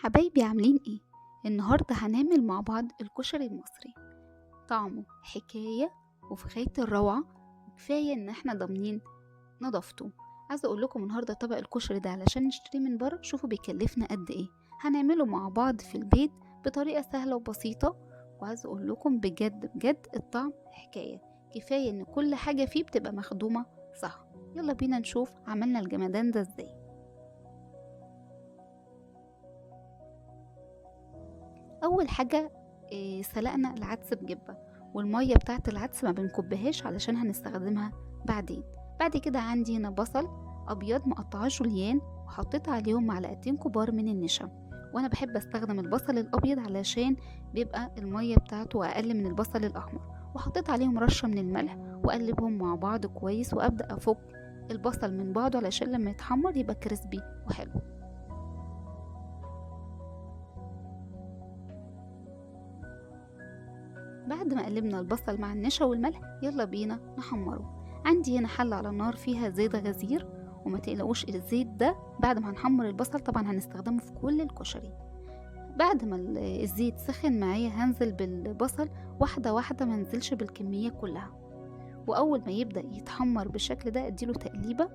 حبايبي عاملين ايه؟ النهاردة هنعمل مع بعض الكشري المصري. طعمه حكاية وفي غاية الروعة. كفاية ان احنا ضامنين نظافته. عايزة اقول لكم النهاردة طبق الكشري ده علشان نشتريه من بره شوفوا بيكلفنا قد ايه. هنعمله مع بعض في البيت بطريقة سهلة وبسيطة. وعايزة اقول لكم بجد بجد الطعم حكاية. كفاية ان كل حاجة فيه بتبقى مخدومة صح. يلا بينا نشوف عملنا الجمدان ده ازاي. اول حاجه سلقنا العدس بجبه، والميه بتاعه العدس ما بنكبهاش علشان هنستخدمها بعدين. بعد كده عندي هنا بصل ابيض مقطعاه جوليان، وحطيت عليهم معلقتين كبار من النشا. وانا بحب استخدم البصل الابيض علشان بيبقى الميه بتاعته اقل من البصل الاحمر. وحطيت عليهم رشه من الملح واقلبهم مع بعض كويس، وابدا افك البصل من بعضه علشان لما يتحمر يبقى كريسبي وحلو. بعد ما قلبنا البصل مع النشا والملح يلا بينا نحمره. عندي هنا حلة على النار فيها زيت غزير، وما تقلقوش الزيت ده بعد ما هنحمر البصل طبعا هنستخدمه في كل الكشري. بعد ما الزيت سخن معايا هنزل بالبصل واحدة واحدة، ما نزلش بالكمية كلها. واول ما يبدأ يتحمر بالشكل ده اديله تقليبة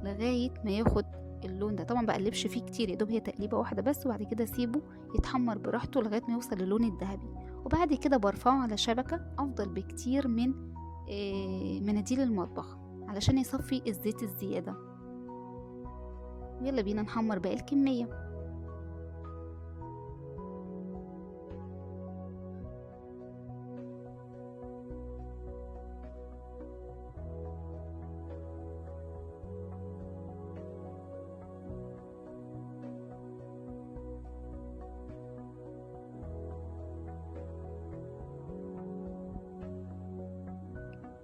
لغاية ما ياخد اللون ده. طبعا بقلبش فيه كتير، يدوب هي تقليبة واحدة بس، وبعد كده سيبه يتحمر براحته لغاية ما يوصل للون الذهبي. وبعد كده برفعه على شبكة افضل بكتير من مناديل المطبخ علشان يصفي الزيت الزيادة. يلا بينا نحمر باقي الكمية.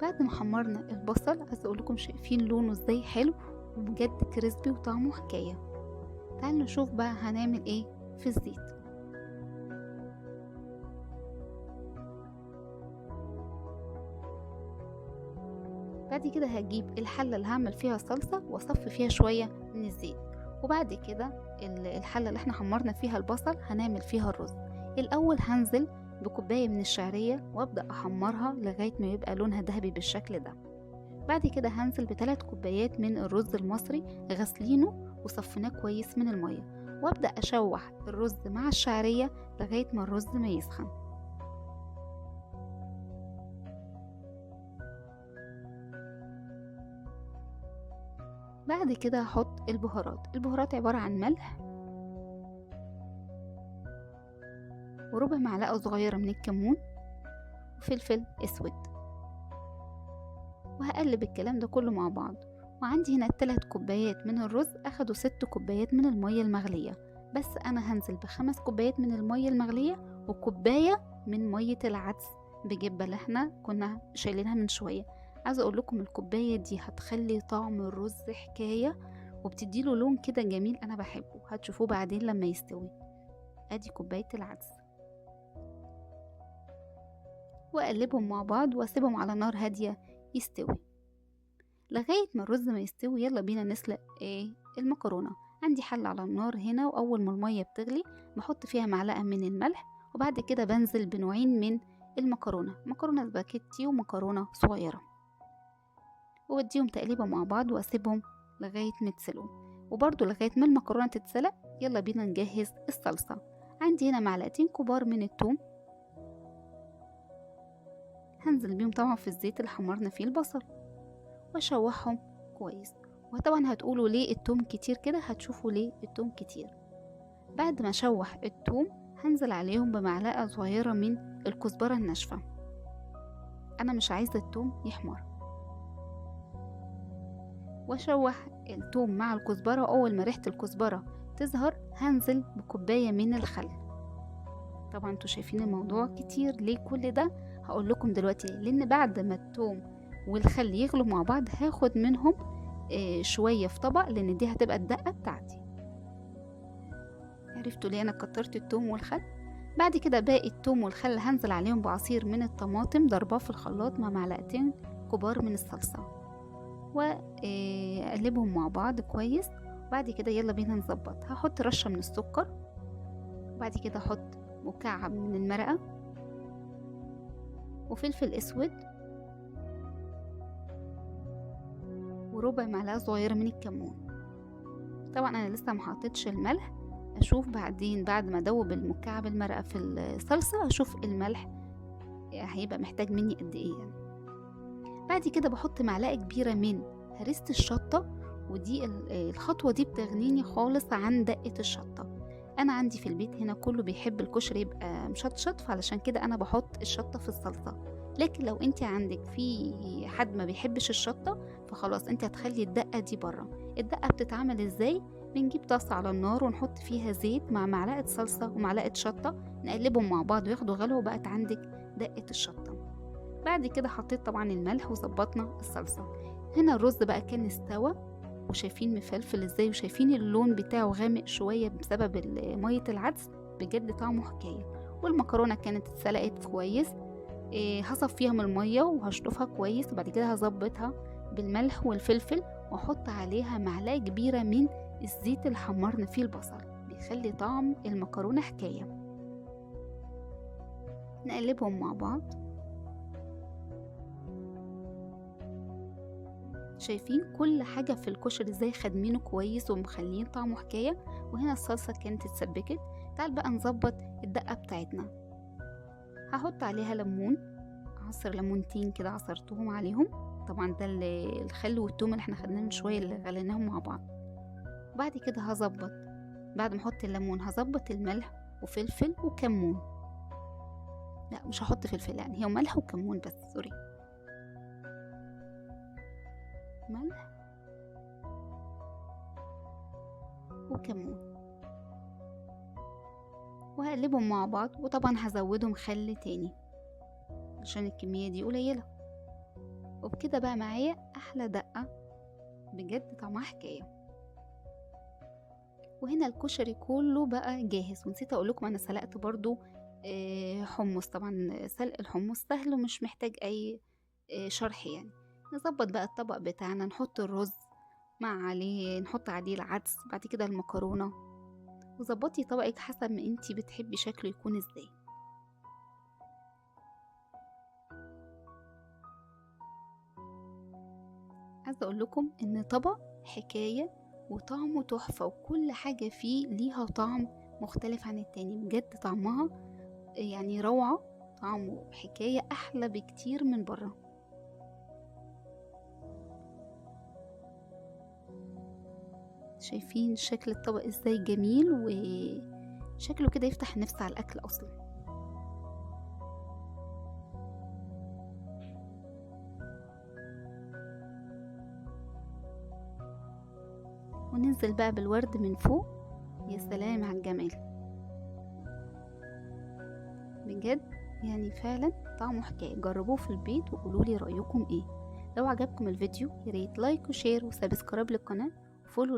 بعد ما حمرنا البصل عايزه اقول لكم شايفين لونه ازاي حلو وبجد كريسبي وطعمه حكايه. تعالوا نشوف بقى هنعمل ايه في الزيت. بعد كده هجيب الحله اللي هعمل فيها الصلصه واصفي فيها شويه من الزيت. وبعد كده الحله اللي احنا حمرنا فيها البصل هنعمل فيها الرز. الاول هنزل بكوبايه من الشعريه وابدا احمرها لغايه ما يبقى لونها ذهبي بالشكل ده. بعد كده هنزل ب3 كوبايات من الرز المصري غسلينه وصفيناه كويس من المية، وابدأ اشوح الرز مع الشعرية لغاية ما الرز ما يسخن. بعد كده هحط البهارات عبارة عن ملح وربع معلقة صغيرة من الكمون وفلفل اسود، وهقلب الكلام ده كله مع بعض. وعندي هنا 3 كوبايات من الرز اخدوا 6 كوبايات من المية المغلية، بس انا هنزل ب5 كوبايات من المية المغلية وكوباية من مية العدس بجبة اللي احنا كنا شايلينها من شوية. عايزة اقول لكم الكوباية دي هتخلي طعم الرز حكاية وبتديله لون كده جميل انا بحبه، هتشوفوه بعدين لما يستوي. ادي كوباية العدس واقلبهم مع بعض واسيبهم على نار هادية يستوي لغاية ما الرز ما يستوي. يلا بينا نسلق المكرونة. عندي حلة على النار هنا، وأول ما المية بتغلي بحط فيها معلقة من الملح، وبعد كده بنزل بنوعين من المكرونة، مكرونة سباكيتي ومكرونة صغيرة، وبديهم تقليبة مع بعض واسيبهم لغاية ما يتسلقوا. وبرضو لغاية ما المكرونة تتسلق يلا بينا نجهز الصلصة. عندي هنا معلقتين كبار من الثوم، هنزل بيهم طبعا في الزيت اللي حمرنا فيه البصل واشوحهم كويس. وطبعا هتقولوا ليه التوم كتير كده، هتشوفوا ليه التوم كتير. بعد ما اشوح التوم هنزل عليهم بمعلقة صغيرة من الكزبرة الناشفة، انا مش عايزة التوم يحمر. واشوح التوم مع الكزبرة، واول ما ريحة الكزبرة تظهر هنزل بكوباية من الخل. طبعا انتوا شايفين الموضوع كتير ليه كل ده، هقول لكم دلوقتي لان بعد ما التوم والخل يغلوا مع بعض هاخد منهم شوية في طبق، لان دي هتبقى الدقة بتاعتي. عرفتوا ليه انا كترت التوم والخل؟ بعد كده باقي التوم والخل هنزل عليهم بعصير من الطماطم ضرباه في الخلاط مع معلقتين كبار من الصلصة، واقلبهم مع بعض كويس. بعد كده يلا بينا نظبط. هحط رشة من السكر وبعد كده احط مكعب من المرقة وفلفل اسود وربع معلقة صغيرة من الكمون. طبعا انا لسه محطتش الملح، اشوف بعدين بعد ما ادوب المكعب المرقة في الصلصة اشوف الملح هيبقى محتاج مني قد ايه يعني. بعد كده بحط معلقة كبيرة من هريسة الشطة، ودي الخطوة دي بتغنيني خالص عن دقة الشطة. انا عندي في البيت هنا كله بيحب الكشري يبقى مشطشط، فعلشان كده انا بحط الشطة في الصلصة. لكن لو انت عندك في حد ما بيحبش الشطة فخلاص انت هتخلي الدقة دي بره. الدقة بتتعمل ازاي؟ بنجيب طاسة على النار ونحط فيها زيت مع معلقة صلصة ومعلقة شطة، نقلبهم مع بعض وياخدوا غلوة وبقت عندك دقة الشطة. بعد كده حطيت طبعا الملح وظبطنا الصلصة. هنا الرز بقى كان استوى، وشايفين مفلفل ازاي، وشايفين اللون بتاعه غامق شوية بسبب مية العدس، بجد طعمه حكاية. والمكرونة كانت اتسلقت كويس. هصفيها من المية وهشطفها كويس، وبعد كده هظبطها بالملح والفلفل واحط عليها معلقة كبيرة من الزيت اللي حمرنا فيه البصل، بيخلي طعم المكرونة حكاية. نقلبهم مع بعض. شايفين كل حاجة في الكشري ازاي خادمينه كويس ومخلين طعمه حكاية. وهنا الصلصة كانت اتسبكت. تعال بقى نظبط الدقة بتاعتنا. هحط عليها ليمون، عصر ليمونتين كده عصرتهم عليهم. طبعا ده الخل والثوم اللي احنا خدناه من شوية اللي غليناهم مع بعض. بعد كده هظبط، بعد ما احط الليمون هظبط الملح وفلفل وكمون. لا مش هحط فلفل، يعني هي ملح وكمون بس، سوري، ملح وكمون، وهقلبهم مع بعض. وطبعا هزودهم خل تاني عشان الكمية دي قليلة. وبكده بقى معايا احلى دقة، بجد طعمها حكاية. وهنا الكشري كله بقى جاهز. ونسيت اقول لكم انا سلقت برضو حمص. طبعا سلق الحمص سهل ومش محتاج اي شرح يعني. نظبط بقى الطبق بتاعنا، نحط الرز مع عليه، نحط عليه العدس، بعد كده المكرونة. وظبطي طبقك حسب ما انتي بتحبي شكله يكون ازاي. عايزة اقول لكم ان طبق حكاية وطعمه تحفة، وكل حاجة فيه ليها طعم مختلف عن التاني. بجد طعمها يعني روعة، طعمه حكاية احلى بكتير من بره. شايفين شكل الطبق ازاي جميل، وشكله كده يفتح النفس على الاكل اصلا. وننزل بقى بالورد من فوق. يا سلام على الجمال، بجد يعني فعلا طعمه حكاية. جربوه في البيت وقولولي رأيكم ايه. لو عجبكم الفيديو ياريت لايك وشير وسبسكرايب للقناة وفولو